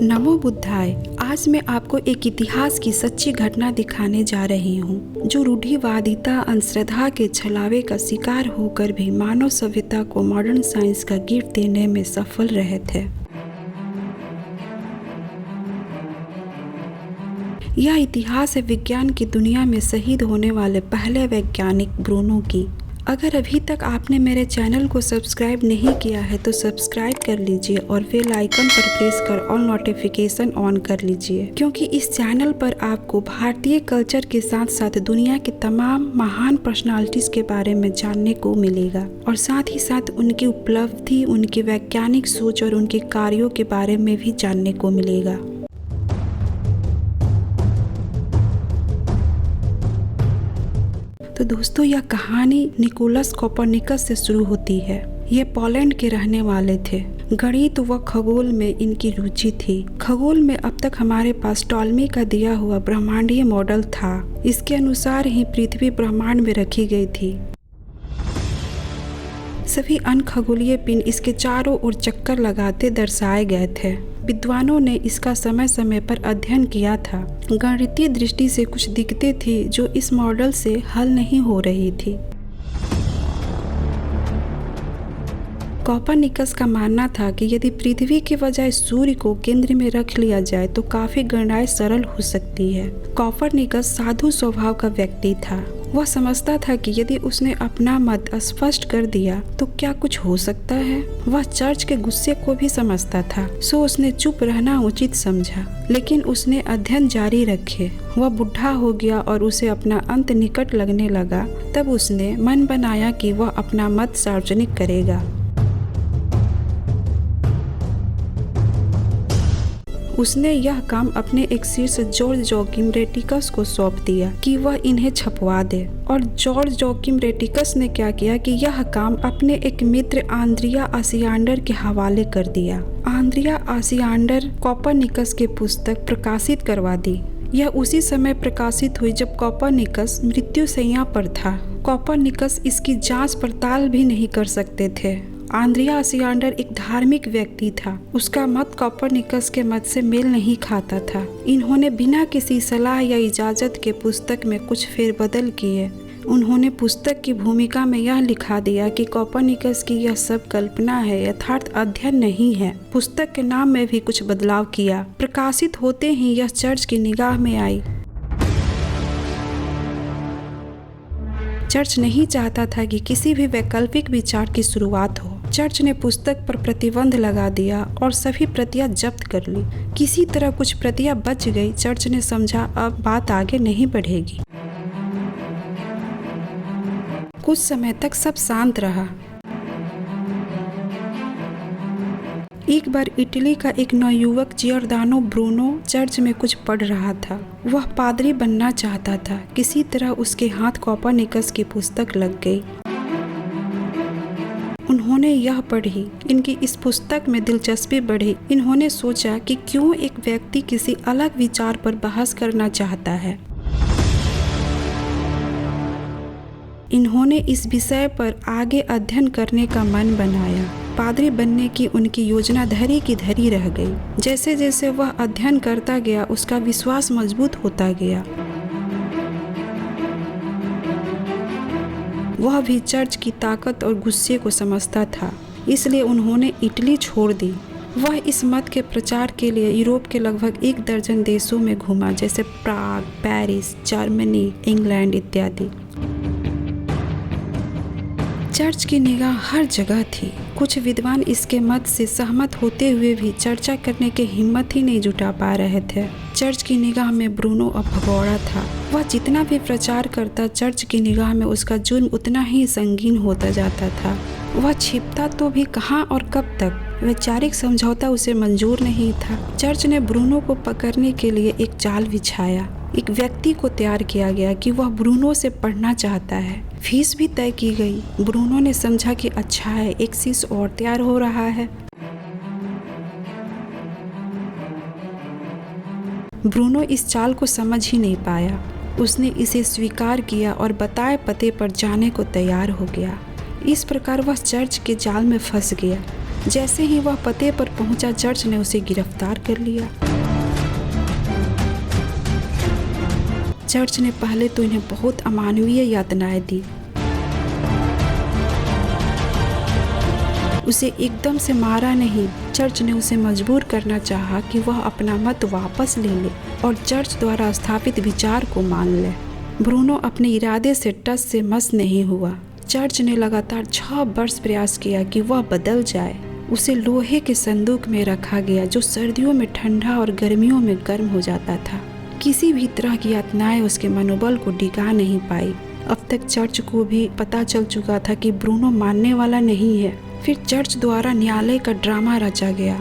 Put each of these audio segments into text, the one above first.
नमो बुद्धाय। आज मैं आपको एक इतिहास की सच्ची घटना दिखाने जा रही हूँ जो रूढ़िवादिता अंधश्रद्धा के छलावे का शिकार होकर भी मानव सभ्यता को मॉडर्न साइंस का गिफ्ट देने में सफल रहे थे। यह इतिहास है विज्ञान की दुनिया में शहीद होने वाले पहले वैज्ञानिक ब्रूनो की। अगर अभी तक आपने मेरे चैनल को सब्सक्राइब नहीं किया है तो सब्सक्राइब कर लीजिए और बेल आइकन पर प्रेस कर ऑल नोटिफिकेशन ऑन कर लीजिए, क्योंकि इस चैनल पर आपको भारतीय कल्चर के साथ साथ दुनिया के तमाम महान पर्सनालिटीज के बारे में जानने को मिलेगा और साथ ही साथ उनकी उपलब्धि, उनकी वैज्ञानिक सोच और उनके कार्यों के बारे में भी जानने को मिलेगा। तो दोस्तों, यह कहानी निकोलस कोपरनिकस से शुरू होती है। ये पोलैंड के रहने वाले थे। गणित व खगोल में इनकी रुचि थी। खगोल में अब तक हमारे पास टॉलमी का दिया हुआ ब्रह्मांडीय मॉडल था। इसके अनुसार ही पृथ्वी ब्रह्मांड में रखी गई थी। सभी अन्य खगोलीय पिंड इसके चारों ओर चक्कर लगाते दर्शाए गए थे। विद्वानों ने इसका समय समय पर अध्ययन किया था। गणितीय दृष्टि से कुछ दिक्कतें थी जो इस मॉडल से हल नहीं हो रही थी। कोपरनिकस का मानना था कि यदि पृथ्वी के बजाय सूर्य को केंद्र में रख लिया जाए तो काफी गणनाएं सरल हो सकती है। कोपरनिकस साधु स्वभाव का व्यक्ति था। वह समझता था कि यदि उसने अपना मत स्पष्ट कर दिया तो क्या कुछ हो सकता है। वह चर्च के गुस्से को भी समझता था, सो उसने चुप रहना उचित समझा, लेकिन उसने अध्ययन जारी रखे। वह बुढ़ा हो गया और उसे अपना अंत निकट लगने लगा। तब उसने मन बनाया कि वह अपना मत सार्वजनिक करेगा। उसने यह काम अपने एक शिष्य जॉर्ज जोकिम रेटिकस को सौंप दिया कि वह इन्हें छपवा दे। और जॉर्ज जोकिम रेटिकस ने क्या किया कि यह काम अपने एक मित्र आंद्रिया असियांडर के हवाले कर दिया। आंद्रिया असियांडर कोपरनिकस की पुस्तक प्रकाशित करवा दी। यह उसी समय प्रकाशित हुई जब कोपरनिकस मृत्युशैया पर था। कोपरनिकस इसकी जांच पड़ताल भी नहीं कर सकते थे। आंद्रिया असियांडर एक धार्मिक व्यक्ति था। उसका मत कोपरनिकस के मत से मेल नहीं खाता था। इन्होंने बिना किसी सलाह या इजाज़त के पुस्तक में कुछ फेरबदल किए। उन्होंने पुस्तक की भूमिका में यह लिखा दिया कि कोपरनिकस की यह सब कल्पना है, यथार्थ अध्ययन नहीं है। पुस्तक के नाम में भी कुछ बदलाव किया। प्रकाशित होते ही यह चर्च की निगाह में आई। चर्च नहीं चाहता था कि किसी भी वैकल्पिक विचार की शुरुआत हो। चर्च ने पुस्तक पर प्रतिबंध लगा दिया और सभी प्रतियां जब्त कर ली। किसी तरह कुछ प्रतियां बच गई। चर्च ने समझा अब बात आगे नहीं बढ़ेगी। कुछ समय तक सब शांत रहा। एक बार इटली का एक नवयुवक जियोर्दानो ब्रूनो चर्च में कुछ पढ़ रहा था। वह पादरी बनना चाहता था। किसी तरह उसके हाथ कोपरनिकस की पुस्तक लग गई। उन्होंने यह पढ़ी। इनकी इस पुस्तक में दिलचस्पी बढ़ी। इन्होंने सोचा कि क्यों एक व्यक्ति किसी अलग विचार पर बहस करना चाहता है। इन्होंने इस विषय पर आगे अध्ययन करने का मन बनाया। पादरी बनने की उनकी योजना धरी की धरी रह गई। जैसे जैसे वह अध्ययन करता गया उसका विश्वास मजबूत होता गया। वह भी चर्च की ताकत और गुस्से को समझता था, इसलिए उन्होंने इटली छोड़ दी। वह इस मत के प्रचार के लिए यूरोप के लगभग 1 दर्जन देशों में घूमा, जैसे प्राग, पेरिस, जर्मनी, इंग्लैंड इत्यादि। चर्च की निगाह हर जगह थी। कुछ विद्वान इसके मत से सहमत होते हुए भी चर्चा करने की हिम्मत ही नहीं जुटा पा रहे थे। चर्च की निगाह में ब्रूनो अब भगोड़ा था। वह जितना भी प्रचार करता, चर्च की निगाह में उसका जुर्म उतना ही संगीन होता जाता था। वह छिपता तो भी कहाँ और कब तक। वैचारिक समझौता उसे मंजूर नहीं था। चर्च ने ब्रूनो को पकड़ने के लिए एक जाल बिछाया। एक व्यक्ति को तैयार किया गया कि वह ब्रूनो से पढ़ना चाहता है। फीस भी तय की गई। ब्रूनो ने समझा कि अच्छा है, एक शिष्य और तैयार हो रहा है। ब्रूनो इस चाल को समझ ही नहीं पाया। उसने इसे स्वीकार किया और बताए पते पर जाने को तैयार हो गया। इस प्रकार वह चर्च के जाल में फंस गया। जैसे ही वह पते पर पहुंचा, चर्च ने उसे गिरफ्तार कर लिया। चर्च ने पहले तो इन्हें बहुत अमानवीय यातनाएं दी। उसे एकदम से मारा नहीं। चर्च ने उसे मजबूर करना चाहा कि वह अपना मत वापस ले ले और चर्च द्वारा स्थापित विचार को मान ले। ब्रूनो अपने इरादे से टस से मस नहीं हुआ। चर्च ने लगातार 6 वर्ष प्रयास किया कि वह बदल जाए। उसे लोहे के संदूक में रखा गया जो सर्दियों में ठंडा और गर्मियों में गर्म हो जाता था। किसी भी तरह की यातनाएं उसके मनोबल को डिगा नहीं पाई। अब तक चर्च को भी पता चल चुका था कि ब्रूनो मानने वाला नहीं है। फिर चर्च द्वारा न्यायालय का ड्रामा रचा गया।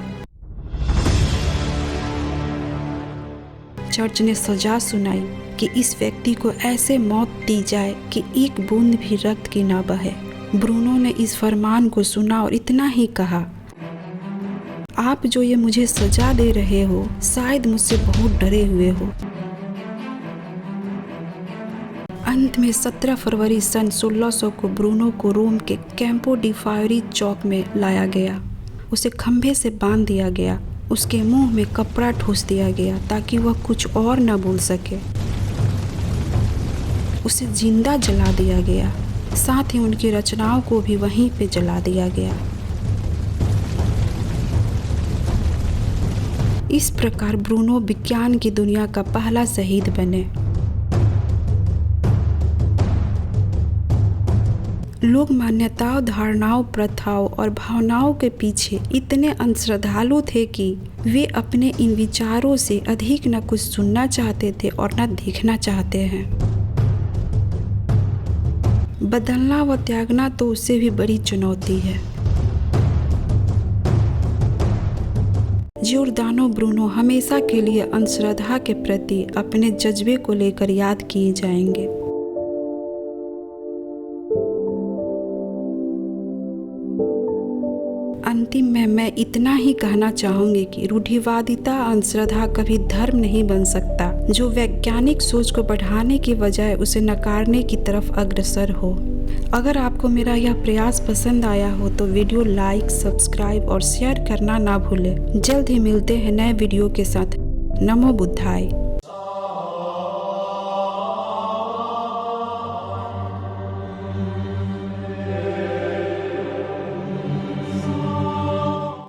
चर्च ने सजा सुनाई कि इस व्यक्ति को ऐसे मौत दी जाए कि एक बूंद भी रक्त की न बहे। ब्रूनो ने इस फरमान को सुना और इतना ही कहा, आप जो ये मुझे सजा दे रहे हो शायद मुझसे बहुत डरे हुए हो। अंत में 17 फरवरी सन 1600 को ब्रूनो को रोम के कैंपो डी फायोरी चौक में लाया गया। उसे खंभे से बांध दिया गया। उसके मुंह में कपड़ा ठूस दिया गया ताकि वह कुछ और न बोल सके। उसे जिंदा जला दिया गया। साथ ही उनकी रचनाओं को भी वहीं पे जला दिया गया। इस प्रकार ब्रूनो विज्ञान की दुनिया का पहला शहीद बने। लोग मान्यताओं, धारणाओं, प्रथाओं और भावनाओं के पीछे इतने अंधश्रद्धालु थे कि वे अपने इन विचारों से अधिक न कुछ सुनना चाहते थे और न देखना चाहते हैं। बदलना व त्यागना तो उससे भी बड़ी चुनौती है। जियोर्दानो ब्रूनो हमेशा के लिए अंधश्रद्धा के प्रति अपने जज्बे को लेकर याद किए जाएंगे। अंतिम में मैं इतना ही कहना चाहूंगी कि रूढ़िवादिता, अंधश्रद्धा कभी धर्म नहीं बन सकता जो वैज्ञानिक सोच को बढ़ाने की बजाय उसे नकारने की तरफ अग्रसर हो। अगर आपको मेरा यह प्रयास पसंद आया हो तो वीडियो लाइक, सब्सक्राइब और शेयर करना ना भूलें। जल्द ही मिलते हैं नए वीडियो के साथ। नमो बुद्धाय।